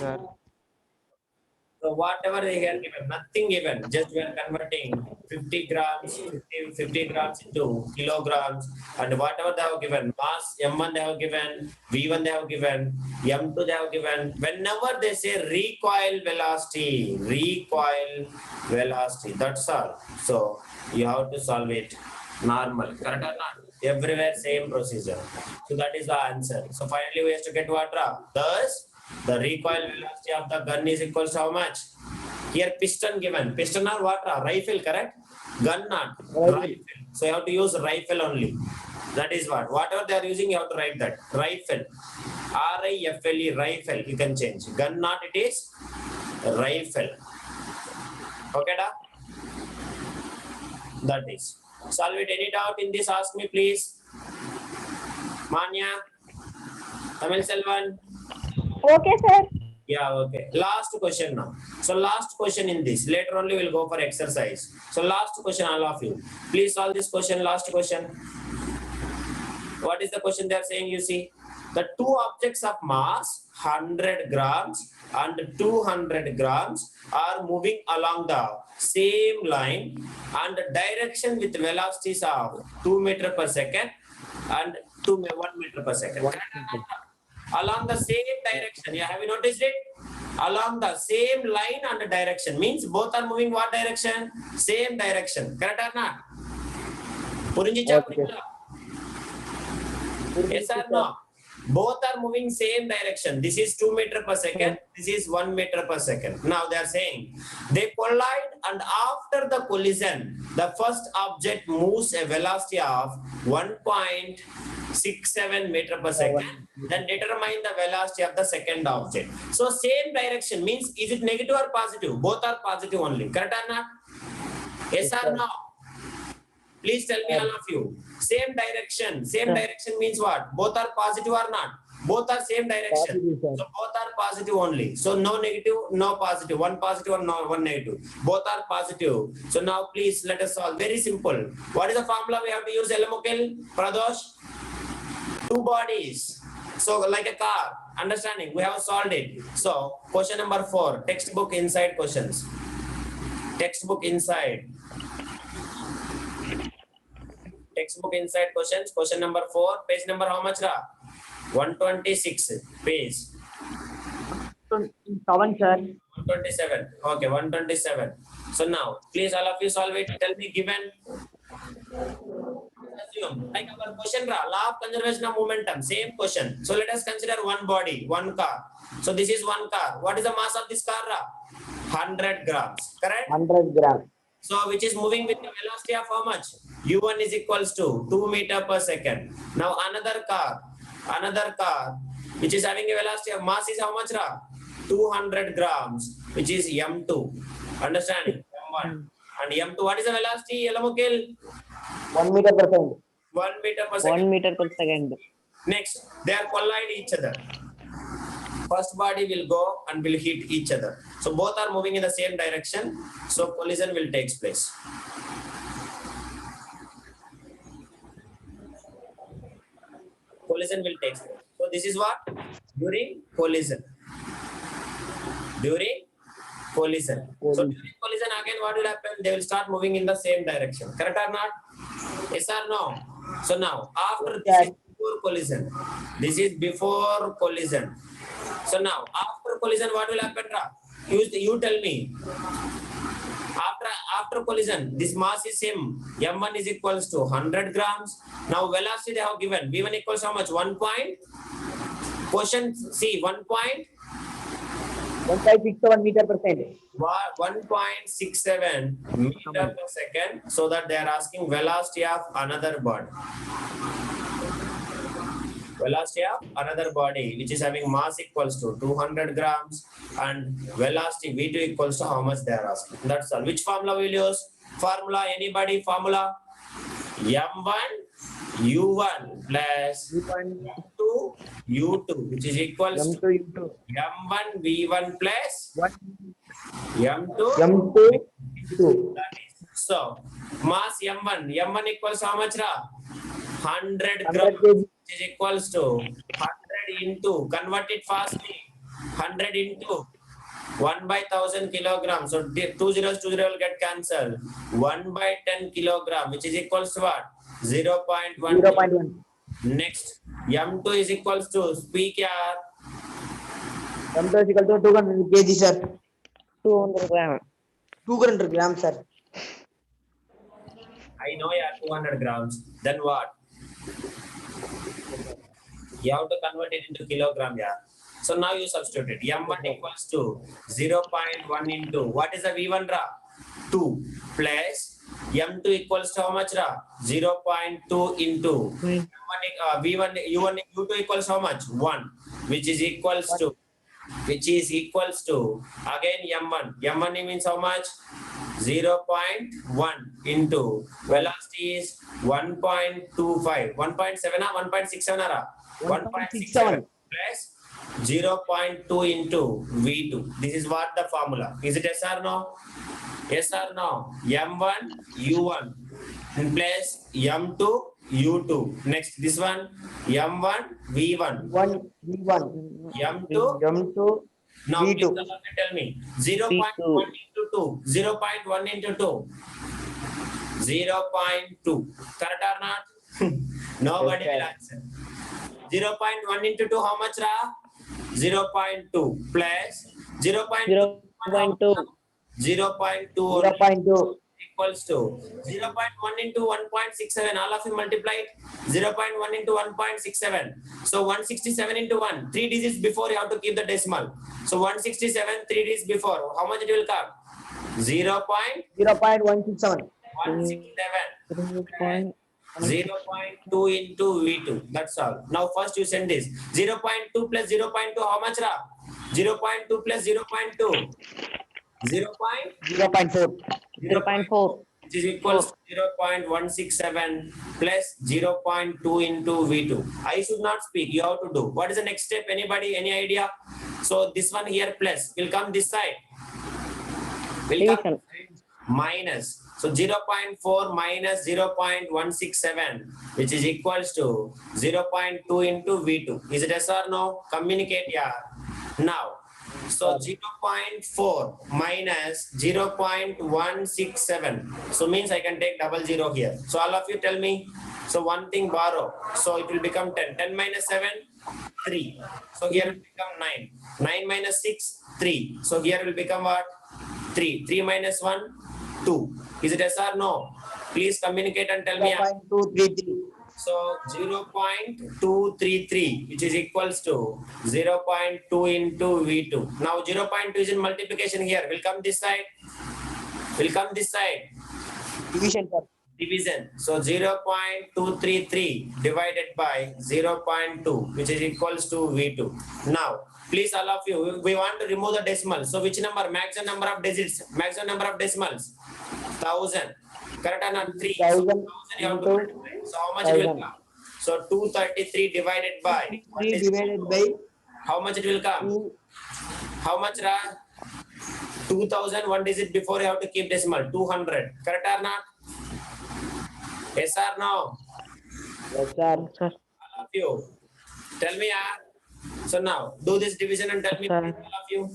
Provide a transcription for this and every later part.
sir. So whatever they are given, nothing given, just we are converting 50 grams, 50 grams into kilograms, and whatever they have given, mass M1 they have given, V1 they have given, M2 they have given. Whenever they say recoil velocity, that's all. So you have to solve it normal, correct or not? Everywhere same procedure. So that is the answer. So finally we have to get what? Thus, the recoil velocity of the gun is equals to how much? Here piston given. Piston or what? Rifle, correct? Gun not. Rifle. So you have to use rifle only. That is what. Whatever they are using, you have to write that. Rifle. R-I-F-L-E, rifle. You can change. Gun not, it is rifle. Okay, da? That is. Solve it. Any doubt in this? Ask me, please. Manya? Tamil Selvan? Okay, sir. Yeah, okay. Last question now. So last question in this. Later only we'll go for exercise. So last question, all of you. Please solve this question, last question. What is the question they are saying, you see? The two objects of mass, 100 grams and 200 grams, are moving along the same line and direction with velocities of 2 meters per second and 1 meter per second. Along the same direction. Yeah, have you noticed it? Along the same line and direction. Means both are moving what direction? Same direction. Correct or not? Purinjicha, yes or no? Both are moving same direction. This is 2 meters per second. This is 1 meter per second. Now they are saying they collide, and after the collision, the first object moves a velocity of 1.67 meter per second. Then determine the velocity of the second object. So same direction means, is it negative or positive? Both are positive only. Correct or not? Yes or no? Please tell me, all of you. Same direction. Same direction means what? Both are positive or not? Both are same direction. So both are positive only. So no negative, no positive. One positive or no one negative. Both are positive. So now please let us solve. Very simple. What is the formula we have to use? Elamukil, Pradosh? Two bodies. So like a car. Understanding? We have solved it. So question number 4. Textbook inside questions. Textbook inside. Textbook inside questions. Question number 4. Page number how much? 126 page. 7, sir. 127. Okay, 127. So now, please all of you solve it. Tell me given. Assume, like our question, law of conservation of momentum. Same question. So let us consider one body, one car. So this is one car. What is the mass of this car? 100 grams. Correct? 100 grams. So which is moving with the velocity of how much? U1 is equals to 2 meters per second. Now another car which is having a velocity of mass is how much? 200 grams, which is M2. Understanding? M1. And M2, what is the velocity? Elamukil? 1 meter per second. 1 meter per second. 1 meter per second. Next, they are collide each other. First body will go and will hit each other. So both are moving in the same direction. So collision will take place. Collision will take place. So this is what? During collision. During collision. So during collision again what will happen? They will start moving in the same direction. Correct or not? Yes or no? So now after this is before collision. This is before collision. So now after collision what will happen? You tell me. After collision, this mass is same. M1 is equals to 100 grams. Now velocity they have given. V1 equals how much? 1 point. Question C, 1 point. 1.67 meter per second. 1.67 meter per second. So that they are asking velocity of another body. Velocity of another body which is having mass equals to 200 grams and velocity V2 equals to how much they are asking. That's all. Which formula will use? Formula, anybody? Formula? M1 U1 plus M2 U2 which is equals to M1 V1 plus M2 2. So mass M1 equals how much? 100 grams, which is equals to 100 into, convert it fastly, 100 into 1 by 1000 kilogram. So 2 zeros will get cancelled. 1 by 10 kilogram, which is equals to what? 0.1. 0.1. Next, M2 is equals to speak here. M2 is equal to 200 kg, sir. 200 gram. 200 grams, sir. I know, yeah, 200 grams. Then what? You have to convert it into kilogram, yeah. So now you substitute it. M1 equals to 0.1 into, what is the V1 ra? 2 plus M2 equals to how much ra? 0.2 into V1, U1, U2 equals how much? 1, which is equals to, again M1. M1 means how much? 0.1 into velocity is 1.25, 1.7 or 1.67 or 1.67 plus 0.2 into V2. This is what the formula. Is it yes or no? Yes or no? M1 U1 plus M2 U2. Next, this one M1 V1. 1 V1. M2 M2 now V2. please tell me 0.1 into 2. 0.1 into 2. 0.2. Correct or not? Nobody will answer. 0.1 into 2, how much ra? 0.2 plus 0.2. 0.2. 0.2 0.2. equals to 0.1 into 1.67. All of you multiply it. 0.1 into 1.67. So 167 into 1. 3 digits before you have to keep the decimal. So 167, 3 digits before. How much it will come? 0.167. 167. 0.2 into V2. That's all. Now first you send this. 0.2 plus 0.2, how much ra? 0.2 plus 0.2. 0.4. 0.4. Which is equals to 0.167 plus 0.2 into V2. I should not speak. You have to do. What is the next step? Anybody? Any idea? So this one here plus will come this side. Will come minus. So 0.4 minus 0.167, which is equals to 0.2 into V2. Is it yes or no? Communicate, yeah. Now, so 0.4 minus 0.167. So means I can take 00 here. So all of you tell me. So one thing borrow. So it will become 10. 10 minus 7, 3. So here will become 9. 9 minus 6, 3. So here will become what? 3. 3 minus 1, 2. Is it yes or no? Please communicate and tell me. 0.233. So 0.233, which is equals to 0.2 into V2. Now 0.2 is in multiplication here. Will come this side. Will come this side. Division, sir. Division. So 0.233 divided by 0.2, which is equals to V2. Now, please all of you, we want to remove the decimal. So which number? Maximum number of digits. Maximum number of decimals. 1000. Correct or not? 3. So 1000 you have to multiply. So how much it will come? So 233 divided by. 3 divided by. How much it will come? How much ra? 2000, one digit before you have to keep decimal. 200. Correct or not? Yes or no? Yes, sir. All of you. Tell me, so now do this division and tell me, Sir. please, all of you.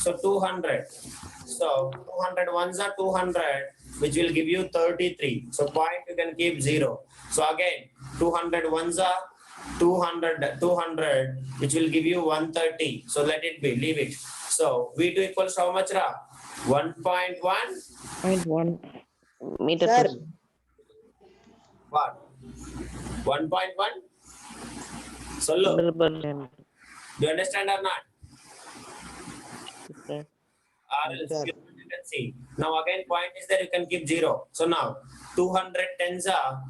So 200. So 200 ones are 200, which will give you 33. So point you can keep 0. So again, 200 ones are 200, which will give you 130. So let it be, leave it. So V2 equals to how much ra? 1.1. 0.1 meter. Sir. What? 1.1? Solo. Do you understand or not? Sir. Or else you can see. Now again, point is that you can keep 0. So now 200 tens are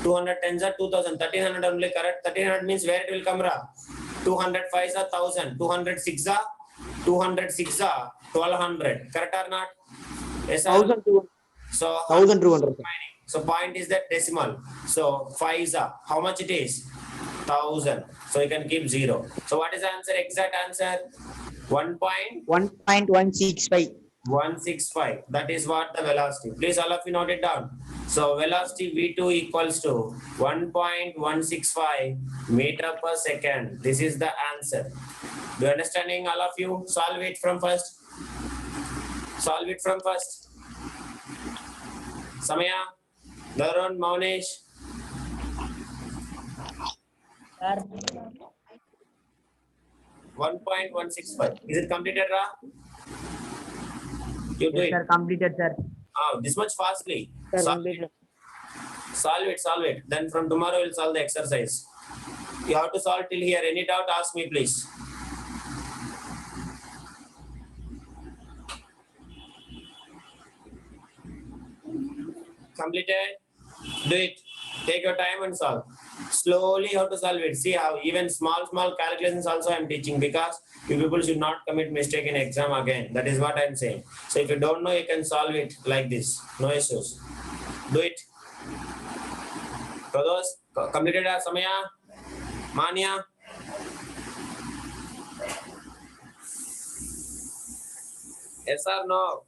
2000. 1300 only correct. 1300 means where it will come ra? 200 5s are 1000. 206 are 1200. Correct or not? Yes. 1200. So 1200. So point is that decimal. So 5s are how much it is? 1000. So you can keep 0. So what is the answer? Exact answer? 1.165. 165. That is what the velocity. Please all of you note it down. So velocity V2 equals to 1.165 meter per second. This is the answer. Do you understanding all of you? Solve it from first. Solve it from first. Samaya, Darun, Maunesh. Sir. 1.165. Is it completed, Ra? You do Yes, it. sir. Completed, sir. This much fastly. Sir, Solve completed. it. Solve it, solve it. Then from tomorrow we'll solve the exercise. You have to solve till here. Any doubt, ask me, please. Completed? Do it. Take your time and solve. Slowly you have to solve it. See how even small calculations also I'm teaching, because you people should not commit mistake in exam again. That is what I'm saying. So if you don't know, you can solve it like this. No issues. Do it. For those completed, Samaya, Manya. Yes or no?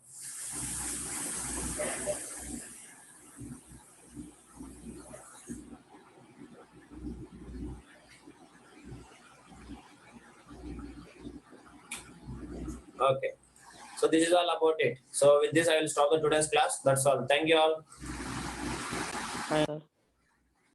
Okay. So this is all about it. So with this, I will stop the today's class. That's all. Thank you all. Fine, sir.